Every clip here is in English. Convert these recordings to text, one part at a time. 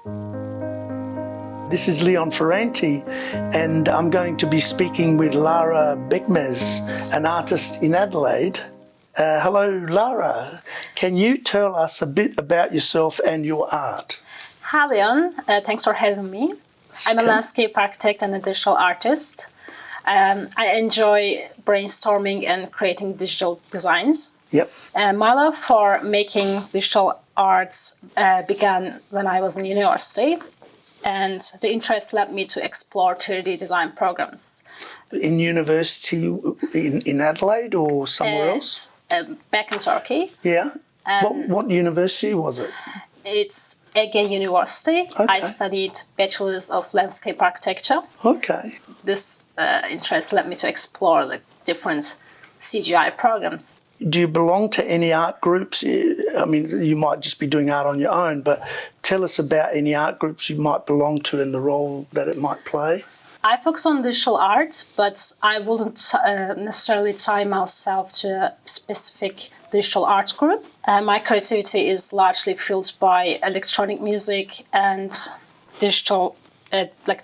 This is Leon Ferrante, and I'm going to be speaking with Lara Bekmez, an artist in Adelaide. Hello, Lara. Can you tell us a bit about yourself and your art? Hi, Leon. Thanks for having me. I'm a landscape architect and a digital artist. I enjoy brainstorming and creating digital designs. Yep. My love for making digital arts began when I was in university, and the interest led me to explore 3D design programs. In university in Adelaide or somewhere else? Back in Turkey. Yeah. What university was it? It's Ege University. Okay. I studied Bachelor's of Landscape Architecture. Okay. This interest led me to explore the different CGI programs. Do you belong to any art groups? I mean, you might just be doing art on your own, but tell us about any art groups you might belong to and the role that it might play. I focus on digital art, but I wouldn't necessarily tie myself to a specific digital art group. My creativity is largely fueled by electronic music and digital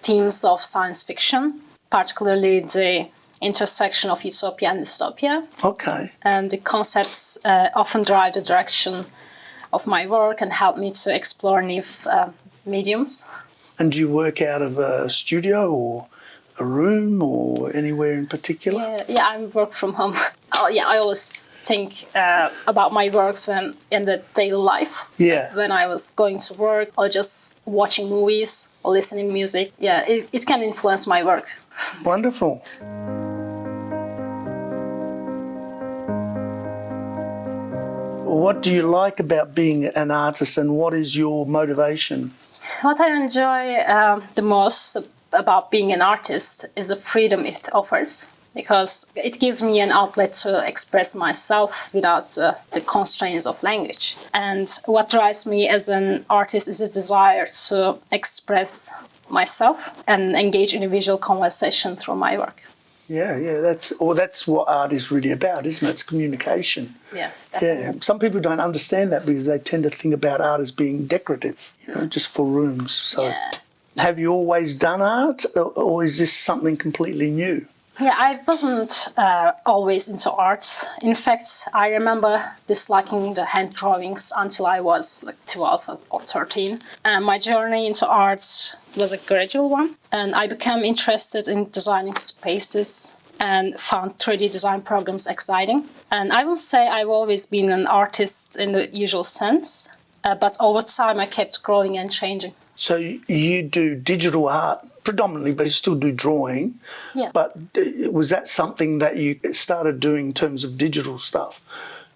themes of science fiction, particularly the intersection of utopia and dystopia. Okay. And the concepts often drive the direction of my work and help me to explore new mediums. And do you work out of a studio or a room or anywhere in particular? Yeah, I work from home. I always think about my works when in the daily life. Yeah. When I was going to work or just watching movies or listening music. Yeah, it can influence my work. Wonderful. What do you like about being an artist and what is your motivation? What I enjoy the most about being an artist is the freedom it offers, because it gives me an outlet to express myself without the constraints of language. And what drives me as an artist is a desire to express myself and engage in a visual conversation through my work. Yeah, that's what art is really about, isn't it? It's communication. Yes, definitely. Yeah, some people don't understand that because they tend to think about art as being decorative, just for rooms. So, Yeah. Have you always done art, or is this something completely new? Yeah, I wasn't always into art. In fact, I remember disliking the hand drawings until I was like 12 or 13. And my journey into art was a gradual one. And I became interested in designing spaces and found 3D design programs exciting. And I would say I've always been an artist in the usual sense, but over time I kept growing and changing. So you do digital art predominantly, but you still do drawing. Yeah. But was that something that you started doing in terms of digital stuff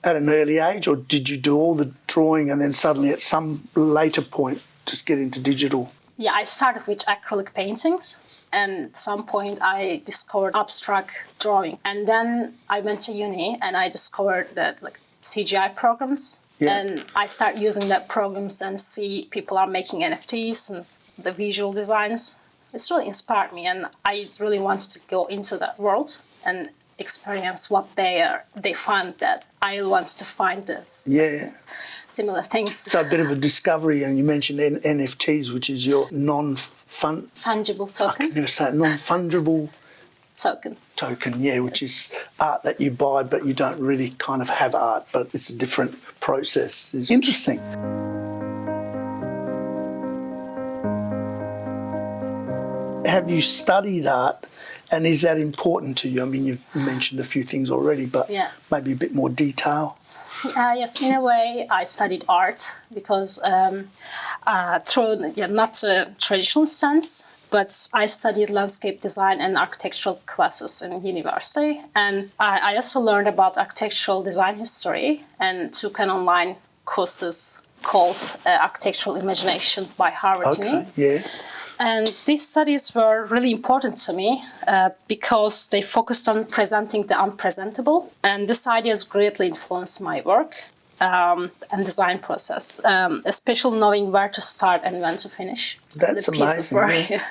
at an early age, or did you do all the drawing and then suddenly at some later point just get into digital? Yeah, I started with acrylic paintings, and at some point I discovered abstract drawing. And then I went to uni and I discovered that CGI programs. Yeah. And I start using that programs and see people are making NFTs and the visual designs. It's really inspired me, and I really wanted to go into that world and experience what they find that I want to find this. Yeah. Similar things. So a bit of a discovery, and you mentioned NFTs, which is your fungible token. I can never say it, non-fungible token, yeah, which is art that you buy, but you don't really kind of have art, but it's a different process. It's interesting. Have you studied art, and is that important to you? I mean, you've mentioned a few things already, but maybe a bit more detail. Yes, in a way, I studied art because through not the traditional sense, but I studied landscape design and architectural classes in university. And I also learned about architectural design history and took an online courses called Architectural Imagination by Harvard Uni. Yeah. And these studies were really important to me because they focused on presenting the unpresentable. And this idea has greatly influenced my work and design process, especially knowing where to start and when to finish. That's the piece amazing. Of work. Yeah.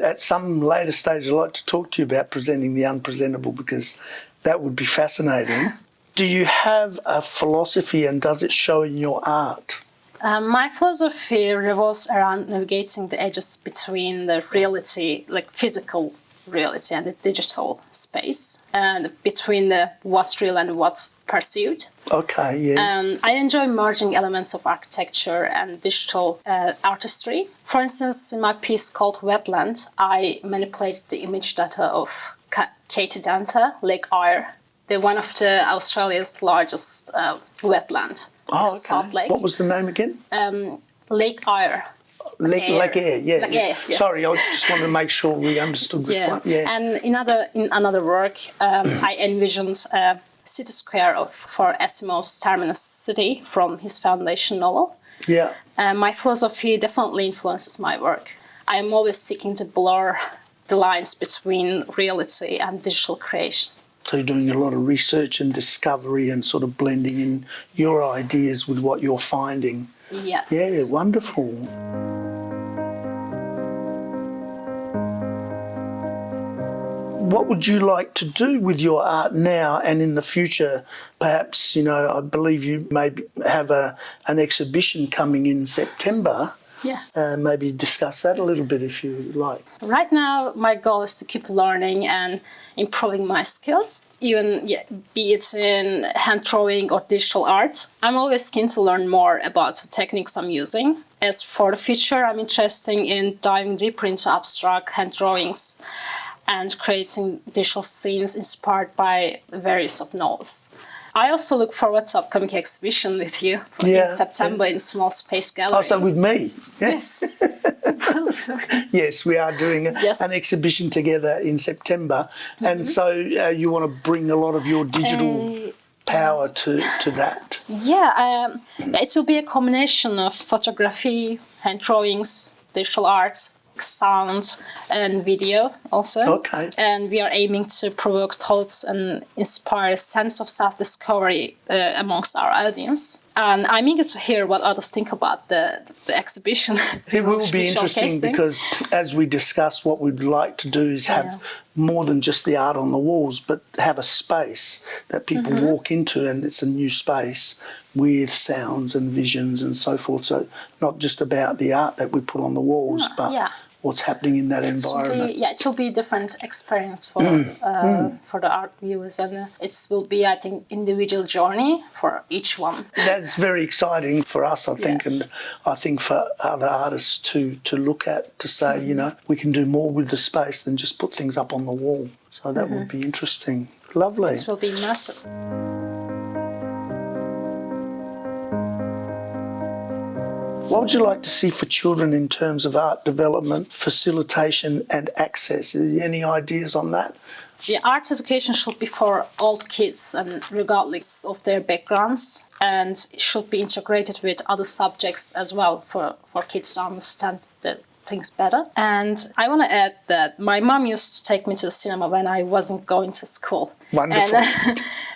At some later stage, I'd like to talk to you about presenting the unpresentable, because that would be fascinating. Do you have a philosophy, and does it show in your art? My philosophy revolves around navigating the edges between the reality, like physical reality, and the digital space, and between the what's real and what's perceived. Okay, yeah. I enjoy merging elements of architecture and digital artistry. For instance, in my piece called Wetland, I manipulated the image data of Katy Danta, Lake Eyre. They're one of Australia's largest wetland. Oh, okay. Salt Lake. What was the name again? Lake Eyre. Lake Eyre, yeah. Lake Eyre, yeah. Sorry, I just wanted to make sure we understood this one. Yeah. And in another work, I envisioned a city square for Asimov's Terminus City from his Foundation novel. Yeah. My philosophy definitely influences my work. I am always seeking to blur the lines between reality and digital creation. So you're doing a lot of research and discovery and sort of blending in your ideas with what you're finding. Yes. Yeah, wonderful. What would you like to do with your art now and in the future? Perhaps, I believe you may have an exhibition coming in September. Yeah. Maybe discuss that a little bit if you like. Right now, my goal is to keep learning and improving my skills, even be it in hand drawing or digital art. I'm always keen to learn more about the techniques I'm using. As for the future, I'm interested in diving deeper into abstract hand drawings and creating digital scenes inspired by various of novels. I also look forward to upcoming exhibition with you in September in Small Space Gallery. Oh, so with me? Yes. Yes, we are doing an exhibition together in September. Mm-hmm. And so you want to bring a lot of your digital power to that? Yeah, it will be a combination of photography, hand drawings, digital arts, sound and video also. Okay. And we are aiming to provoke thoughts and inspire a sense of self-discovery amongst our audience. And I'm eager to hear what others think about the exhibition. It will be interesting because as we discuss, what we'd like to do is have more than just the art on the walls, but have a space that people walk into, and it's a new space with sounds and visions and so forth. So not just about the art that we put on the walls, but what's happening in that environment. It will be a different experience for the art viewers, and it will be, I think, individual journey for each one. That's very exciting for us, I think, and I think for other artists to look at, to say, we can do more with the space than just put things up on the wall. So that would be interesting. Lovely. This will be immersive. What would you like to see for children in terms of art development, facilitation and access? Are there any ideas on that? The art education should be for all kids, and regardless of their backgrounds, and should be integrated with other subjects as well for kids to understand the things better. And I want to add that my mom used to take me to the cinema when I wasn't going to school. Wonderful.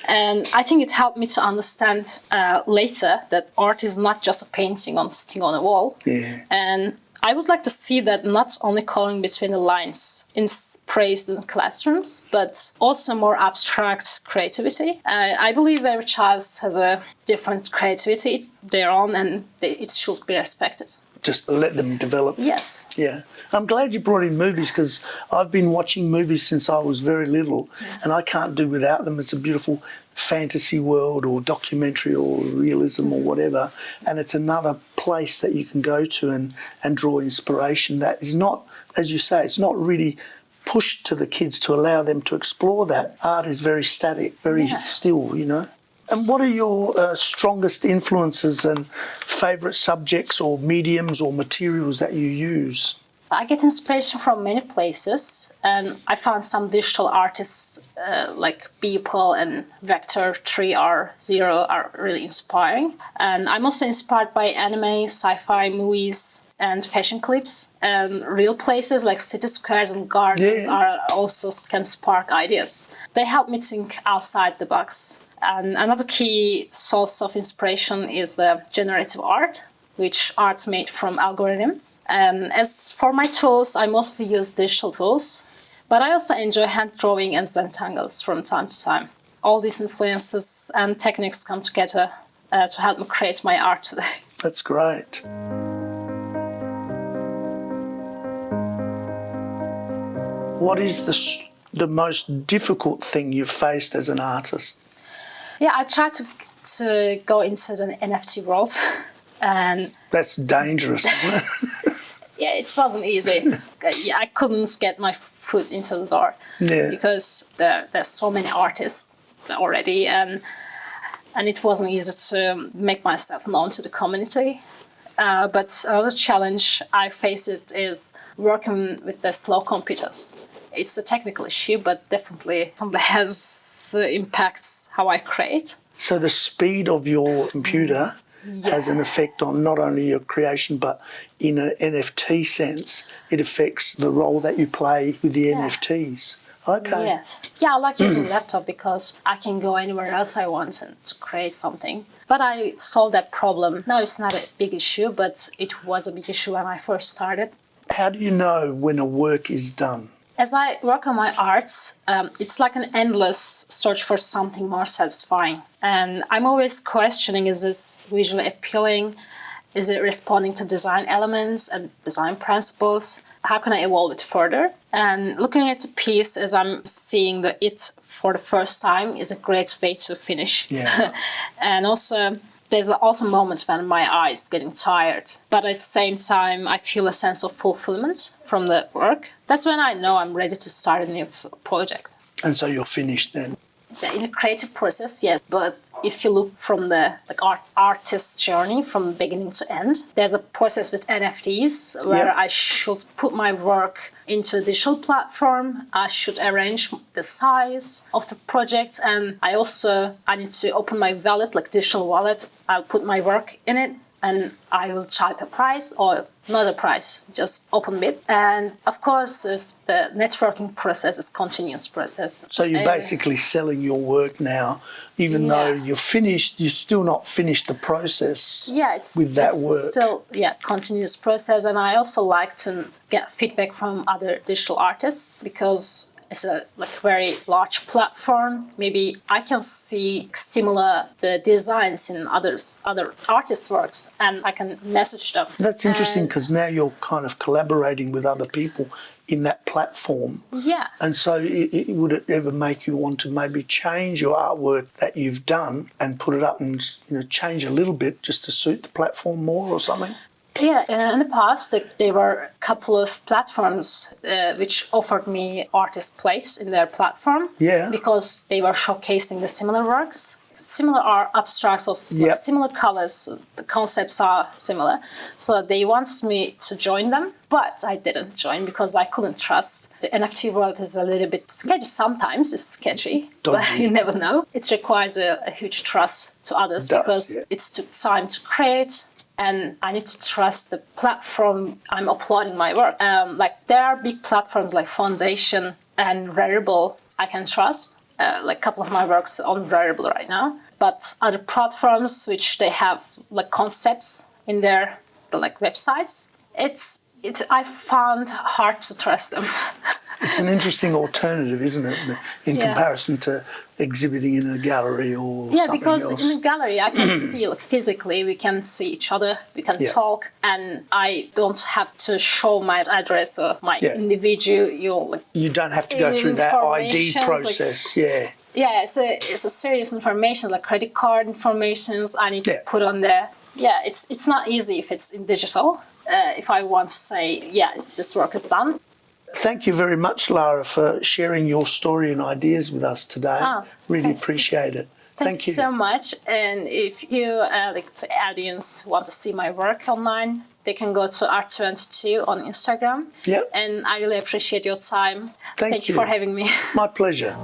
And I think it helped me to understand later that art is not just a painting sitting on a wall. Yeah. And I would like to see that not only coloring between the lines is praised in classrooms, but also more abstract creativity. I believe every child has a different creativity, their own, and it should be respected. Just let them develop. Yes. Yeah. I'm glad you brought in movies because I've been watching movies since I was very little and I can't do without them. It's a beautiful fantasy world or documentary or realism or whatever, and it's another place that you can go to and draw inspiration that is not, as you say, it's not really pushed to the kids to allow them to explore that. Art is very static, very still, And what are your strongest influences and favourite subjects or mediums or materials that you use? I get inspiration from many places, and I found some digital artists like Beeple and Vector 3R0 are really inspiring. And I'm also inspired by anime, sci-fi movies, and fashion clips. And real places like city squares and gardens are also can spark ideas. They help me think outside the box. And another key source of inspiration is the generative art, which art's made from algorithms. As for my tools, I mostly use digital tools, but I also enjoy hand drawing and Zentangles from time to time. All these influences and techniques come together to help me create my art today. That's great. What is the most difficult thing you've faced as an artist? Yeah, I tried to go into the NFT world, and That's dangerous, isn't it? yeah, it wasn't easy. I couldn't get my foot into the door because there's so many artists already, and it wasn't easy to make myself known to the community. But another challenge I face is working with the slow computers. It's a technical issue, but definitely has impacts how I create. So the speed of your computer has an effect on not only your creation, but in an NFT sense, it affects the role that you play with the NFTs. Okay. Yes. Yeah, I like using laptop because I can go anywhere else I want to create something. But I solved that problem. Now it's not a big issue, but it was a big issue when I first started. How do you know when a work is done? As I work on my art, it's like an endless search for something more satisfying. And I'm always questioning, is this visually appealing? Is it responding to design elements and design principles? How can I evolve it further? And looking at the piece as I'm seeing it for the first time is a great way to finish. Yeah. And also, there's also moments when my eyes getting tired, but at the same time, I feel a sense of fulfillment from the work. That's when I know I'm ready to start a new project. And so you're finished then? In a creative process, yes. But if you look from the artist's journey from beginning to end, there's a process with NFTs where I should put my work into a digital platform. I should arrange the size of the project, and I need to open my wallet, like digital wallet. I'll put my work in it, and I will type a price or not a price, just open bid. And of course, the networking process is continuous process. So you're basically selling your work now, even though you're finished, you're still not finished the process with that work. It's still continuous process. And I also like to get feedback from other digital artists because it's a very large platform. Maybe I can see similar the designs in other artists' works, and I can message them. That's interesting because now you're kind of collaborating with other people in that platform. Yeah. And so would it ever make you want to maybe change your artwork that you've done and put it up and change a little bit just to suit the platform more or something? Yeah, in the past, there were a couple of platforms which offered me artist place in their platform because they were showcasing the similar works. Similar are abstracts or similar colors, the concepts are similar. So they wanted me to join them, but I didn't join because I couldn't trust. The NFT world is a little bit sketchy sometimes, it's sketchy, but you never know. It requires a huge trust to others because it's took time to create. And I need to trust the platform I'm uploading my work. There are big platforms like Foundation and Rarible I can trust. A couple of my works on Rarible right now. But other platforms which they have concepts in their websites, I found hard to trust them. It's an interesting alternative, isn't it, in comparison to exhibiting in a gallery or something else? Yeah, because in a gallery I can see physically, we can see each other, we can talk, and I don't have to show my address or my individual. You don't have to go through that ID process, Yeah, it's a serious information, like credit card informations I need to put on there. Yeah, it's not easy if it's in digital. If I want to say, this work is done. Thank you very much, Lara, for sharing your story and ideas with us today. Really appreciate it. Thank you so much. And if you, the audience, want to see my work online, they can go to Art22 on Instagram. And I really appreciate your time. Thank you for having me. My pleasure.